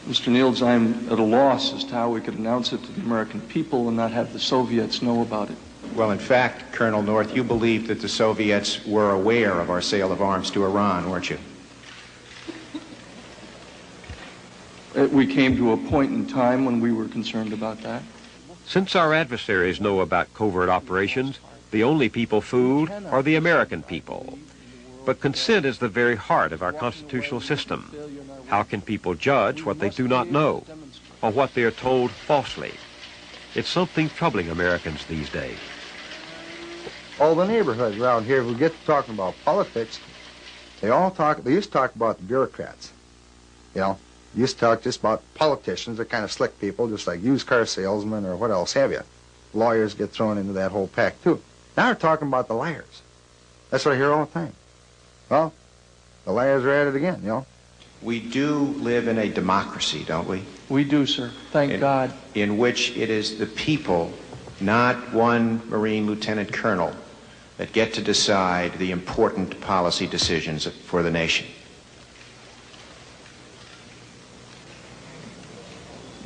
Mr. Niels, I'm at a loss as to how we could announce it to the American people and not have the Soviets know about it. Well, in fact, Colonel North, you believed that the Soviets were aware of our sale of arms to Iran, weren't you? We came to a point in time when we were concerned about that. Since our adversaries know about covert operations, the only people fooled are the American people. But consent is the very heart of our constitutional system. How can people judge what they do not know, or what they are told falsely? It's something troubling Americans these days. All the neighborhoods around here, if we get to talking about politics, they used to talk about the bureaucrats. You know, used to talk just about politicians, they're kind of slick people, just like used car salesmen or what else have you. Lawyers get thrown into that whole pack, too. Now they're talking about the liars. That's what I hear all the time. Well, the liars are at it again, you know. We do live in a democracy, don't we? We do, sir. Thank God. In which it is the people, not one Marine lieutenant colonel, that get to decide the important policy decisions for the nation.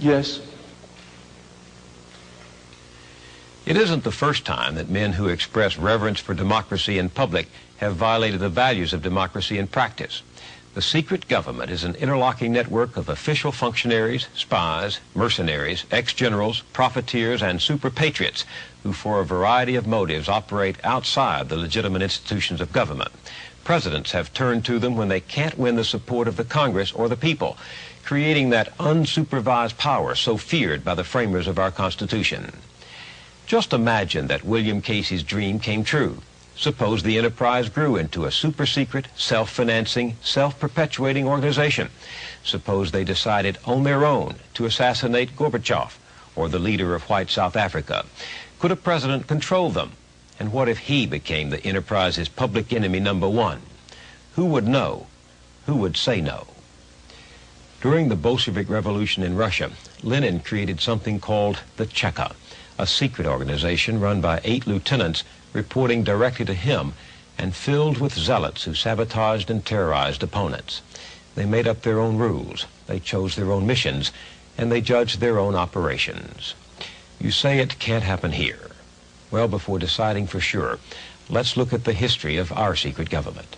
Yes. It isn't the first time that men who express reverence for democracy in public have violated the values of democracy in practice. The secret government is an interlocking network of official functionaries, spies, mercenaries, ex-generals, profiteers, and super patriots who, for a variety of motives, operate outside the legitimate institutions of government. Presidents have turned to them when they can't win the support of the Congress or the people, creating that unsupervised power so feared by the framers of our Constitution. Just imagine that William Casey's dream came true. Suppose the enterprise grew into a super-secret, self-financing, self-perpetuating organization. Suppose they decided on their own to assassinate Gorbachev or the leader of white South Africa. Could a president control them? And what if he became the enterprise's public enemy number one? Who would know? Who would say no? During the Bolshevik Revolution in Russia, Lenin created something called the Cheka, a secret organization run by 8 lieutenants reporting directly to him and filled with zealots who sabotaged and terrorized opponents. They made up their own rules, they chose their own missions, and they judged their own operations. You say it can't happen here. Well, before deciding for sure, let's look at the history of our secret government.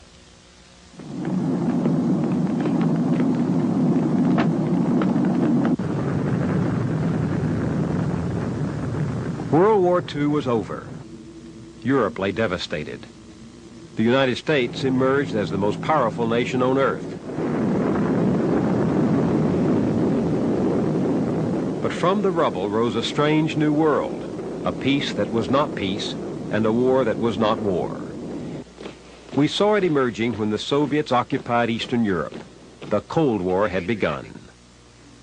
World War II was over. Europe lay devastated. The United States emerged as the most powerful nation on earth. But from the rubble rose a strange new world, a peace that was not peace, and a war that was not war. We saw it emerging when the Soviets occupied Eastern Europe. The Cold War had begun.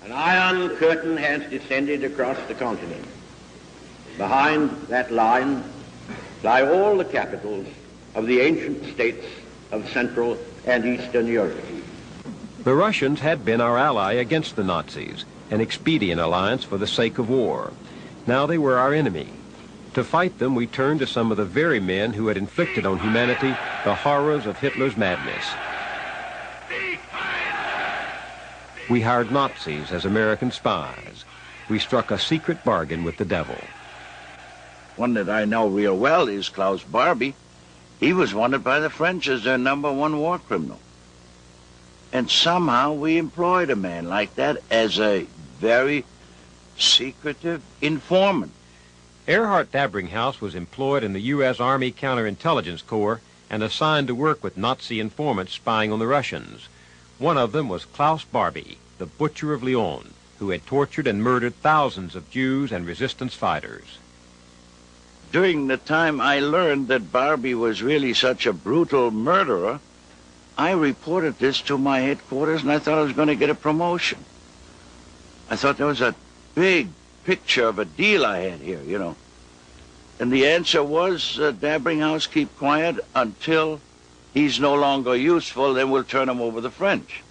An iron curtain has descended across the continent. Behind that line lie all the capitals of the ancient states of Central and Eastern Europe. The Russians had been our ally against the Nazis, an expedient alliance for the sake of war. Now they were our enemy. To fight them, we turned to some of the very men who had inflicted on humanity the horrors of Hitler's madness. We hired Nazis as American spies. We struck a secret bargain with the devil. One that I know real well is Klaus Barbie. He was wanted by the French as their #1 war criminal. And somehow we employed a man like that as a very secretive informant. Erhard Dabringhaus was employed in the U.S. Army Counterintelligence Corps and assigned to work with Nazi informants spying on the Russians. One of them was Klaus Barbie, the Butcher of Lyon, who had tortured and murdered thousands of Jews and resistance fighters. During the time I learned that Barbie was really such a brutal murderer, I reported this to my headquarters and I thought I was going to get a promotion. I thought there was a big picture of a deal I had here, you know. And the answer was, Dabringhaus, keep quiet until he's no longer useful, then we'll turn him over to the French.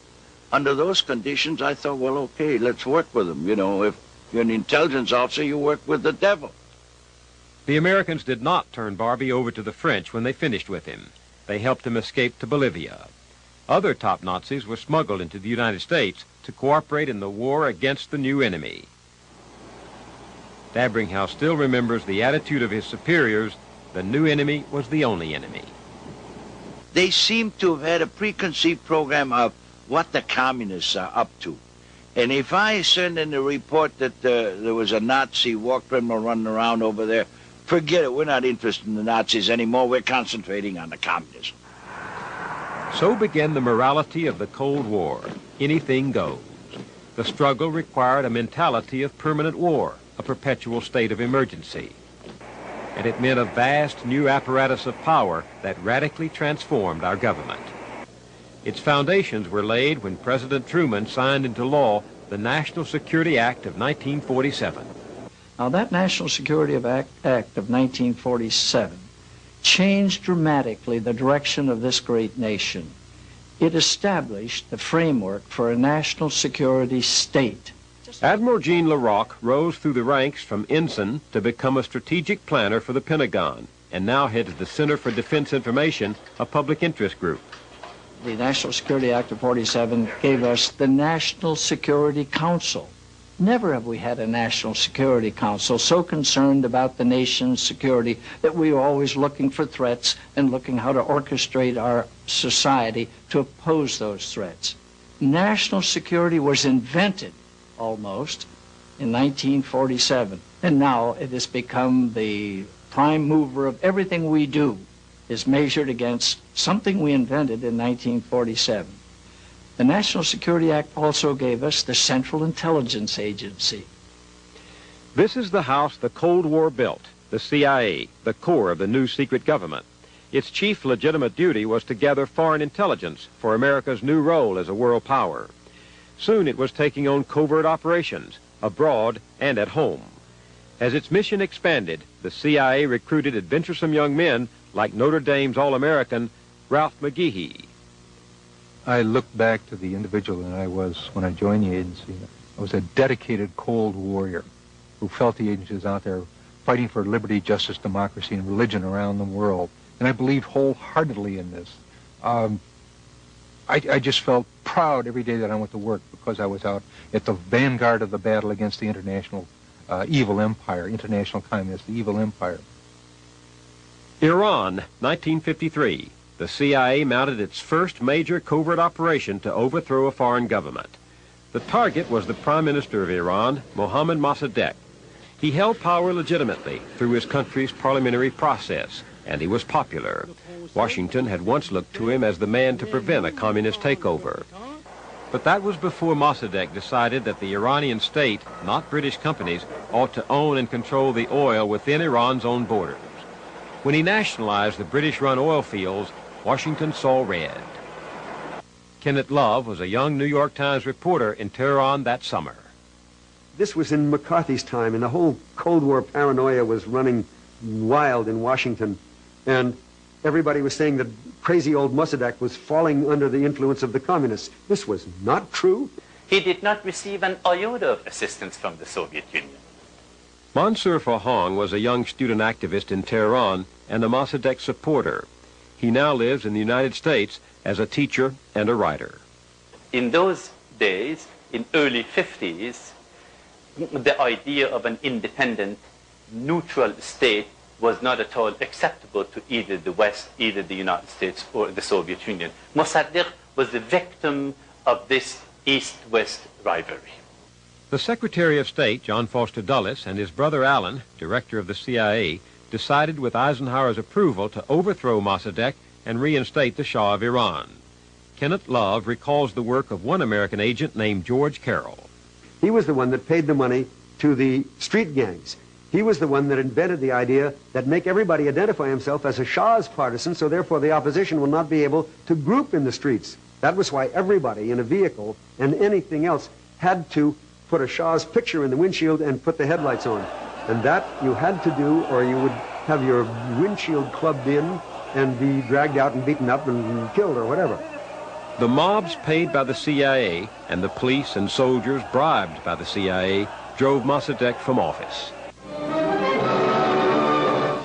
Under those conditions, I thought, well, okay, let's work with him. You know, if you're an intelligence officer, you work with the devil. The Americans did not turn Barbie over to the French when they finished with him. They helped him escape to Bolivia. Other top Nazis were smuggled into the United States to cooperate in the war against the new enemy. Dabringhouse still remembers the attitude of his superiors. The new enemy was the only enemy. They seem to have had a preconceived program of what the communists are up to. And if I send in a report that there was a Nazi war criminal running around over there, forget it. We're not interested in the Nazis anymore. We're concentrating on the communists. So began the morality of the Cold War. Anything goes. The struggle required a mentality of permanent war, a perpetual state of emergency. And it meant a vast new apparatus of power that radically transformed our government. Its foundations were laid when President Truman signed into law the National Security Act of 1947. Now, that National Security Act of 1947 changed dramatically the direction of this great nation. It established the framework for a national security state. Admiral Jean LaRocque rose through the ranks from ensign to become a strategic planner for the Pentagon, and now heads the Center for Defense Information, a public interest group. The National Security Act of 47 gave us the National Security Council. Never have we had a National Security Council so concerned about the nation's security that we were always looking for threats and looking how to orchestrate our society to oppose those threats. National security was invented almost in 1947, and now it has become the prime mover of everything we do is measured against something we invented in 1947. The National Security Act also gave us the Central Intelligence Agency. This is the house the Cold War built, the CIA, the core of the new secret government. Its chief legitimate duty was to gather foreign intelligence for America's new role as a world power. Soon it was taking on covert operations, abroad and at home. As its mission expanded, the CIA recruited adventuresome young men like Notre Dame's All-American Ralph McGehee. I look back to the individual that I was when I joined the agency. I was a dedicated Cold Warrior who felt the agency was out there fighting for liberty, justice, democracy, and religion around the world. And I believed wholeheartedly in this. I just felt proud every day that I went to work because I was out at the vanguard of the battle against the international evil empire, international communist, the evil empire. Iran, 1953. The CIA mounted its first major covert operation to overthrow a foreign government. The target was the Prime Minister of Iran, Mohammad Mossadegh. He held power legitimately through his country's parliamentary process, and he was popular. Washington had once looked to him as the man to prevent a communist takeover. But that was before Mossadegh decided that the Iranian state, not British companies, ought to own and control the oil within Iran's own borders. When he nationalized the British-run oil fields, Washington saw red. Kenneth Love was a young New York Times reporter in Tehran that summer. This was in McCarthy's time, and the whole Cold War paranoia was running wild in Washington. And everybody was saying that crazy old Mossadegh was falling under the influence of the communists. This was not true. He did not receive an iota of assistance from the Soviet Union. Mansour Fahang was a young student activist in Tehran and a Mossadegh supporter. He now lives in the United States as a teacher and a writer. In those days, in early 50s, the idea of an independent, neutral state was not at all acceptable to either the West, either the United States or the Soviet Union. Mossadegh was the victim of this East-West rivalry. The Secretary of State, John Foster Dulles, and his brother Alan, director of the CIA, decided with Eisenhower's approval to overthrow Mossadegh and reinstate the Shah of Iran. Kenneth Love recalls the work of one American agent named George Carroll. He was the one that paid the money to the street gangs. He was the one that invented the idea that make everybody identify himself as a Shah's partisan, so therefore the opposition will not be able to group in the streets. That was why everybody in a vehicle and anything else had to put a Shah's picture in the windshield and put the headlights on. And that you had to do, or you would have your windshield clubbed in and be dragged out and beaten up and killed or whatever. The mobs paid by the CIA and the police and soldiers bribed by the CIA drove Mossadegh from office.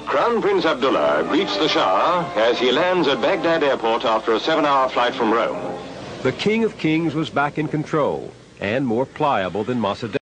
Crown Prince Abdullah greets the Shah as he lands at Baghdad airport after a 7-hour flight from Rome. The King of Kings was back in control and more pliable than Mossadegh.